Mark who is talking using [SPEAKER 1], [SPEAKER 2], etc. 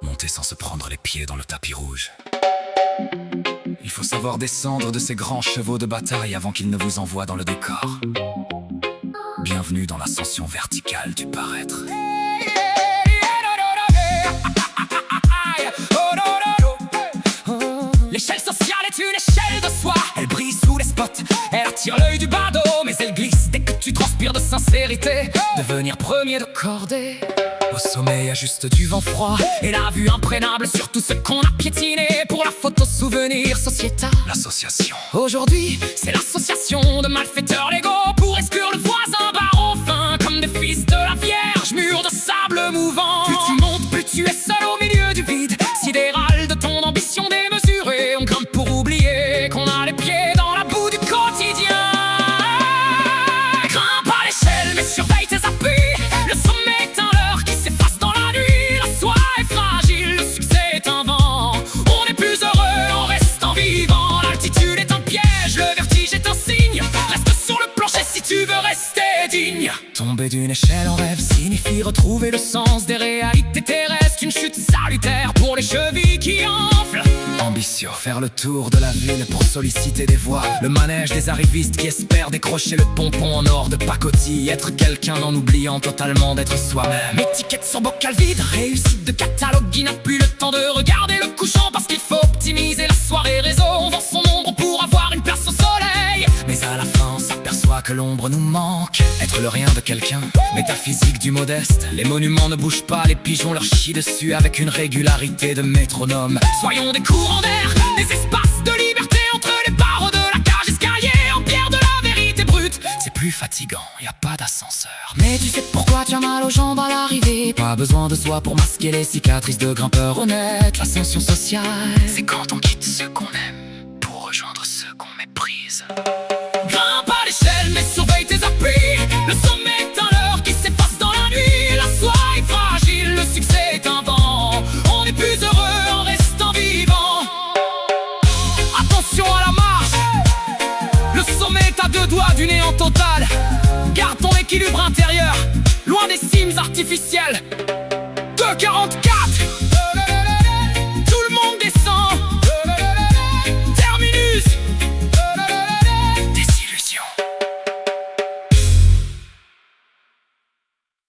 [SPEAKER 1] Monter sans se prendre les pieds dans le tapis rouge. Il faut savoir descendre de ces grands chevaux de bataille avant qu'ils ne vous envoient dans le décor. Bienvenue dans l'ascension verticale du paraître.
[SPEAKER 2] L'échelle sociale est une échelle de soi. Elle brille sous les spots, elle attire l'œil du badaud, mais elle glisse dès que tu transpires de sincérité. Devenir premier de cordée. Au sommet, y a juste du vent froid et la vue imprégnable sur tout ce qu'on a piétiné pour la photo souvenir sociétal.
[SPEAKER 1] L'association.
[SPEAKER 2] Aujourd'hui, c'est l'association de malfaiteurs légaux pour exclure le voisin barreau fin comme des fils de la Vierge, mur de sable mouvant. Plus tu montes, plus tu es seul au milieu du vide sidéral de ton ambition démesurée. On grimpe pour oublier qu'on a les pieds dans la boue du quotidien. Grimpe à l'échelle, mais surveille tes appuis. Le sommet est un leurre qui s'efface dans la nuit. La soie est fragile, le succès est un vent. On est plus heureux en restant vivant. L'altitude est un piège, le vertige est un signe. Reste sur le plancher si tu veux rester digne. Tomber d'une échelle en rêve signifie retrouver le sens des réalités terrestres. Une chute salutaire pour les chevilles qui enflent.
[SPEAKER 1] Ambitieux, faire le tour de la ville pour solliciter des voix. Le manège des arrivistes qui espèrent décrocher le pompon en or de pacotille. Être quelqu'un en oubliant totalement d'être soi-même.
[SPEAKER 2] Étiquette sur bocal vide, réussite de catalogue qui n'a plus le temps de regarder le couchant parce qu'il faut optimiser la soirée réseau. On vend son ombre pour avoir une place au soleil.
[SPEAKER 1] Mais à la fin, on s'aperçoit que l'ombre nous manque. Être le rien de quelqu'un, métaphysique du modeste. Les monuments ne bougent pas, les pigeons leur chient dessus avec une régularité de métronome.
[SPEAKER 2] Soyons des courants d'air, des espaces de liberté entre les barreaux de la cage escalier en pierre de la vérité brute.
[SPEAKER 1] C'est plus fatigant, y a pas d'ascenseur.
[SPEAKER 2] Mais tu sais pourquoi tu as mal aux jambes à l'arrivée.
[SPEAKER 1] Pas besoin de soi pour masquer les cicatrices de grimpeurs honnêtes.
[SPEAKER 2] L'ascension sociale,
[SPEAKER 1] c'est quand on quitte ceux qu'on aime pour rejoindre ceux qu'on méprise.
[SPEAKER 2] Grimpe à l'échelle, mais surveille tes appuis. Le sommet est un leurre qui s'efface dans la nuit. La soie est fragile, le succès est un vent. On est plus heureux en restant vivant. Attention à la marche, le sommet est à 2 doigts du néant total. Garde ton équilibre intérieur, loin des cimes artificielles. 2,44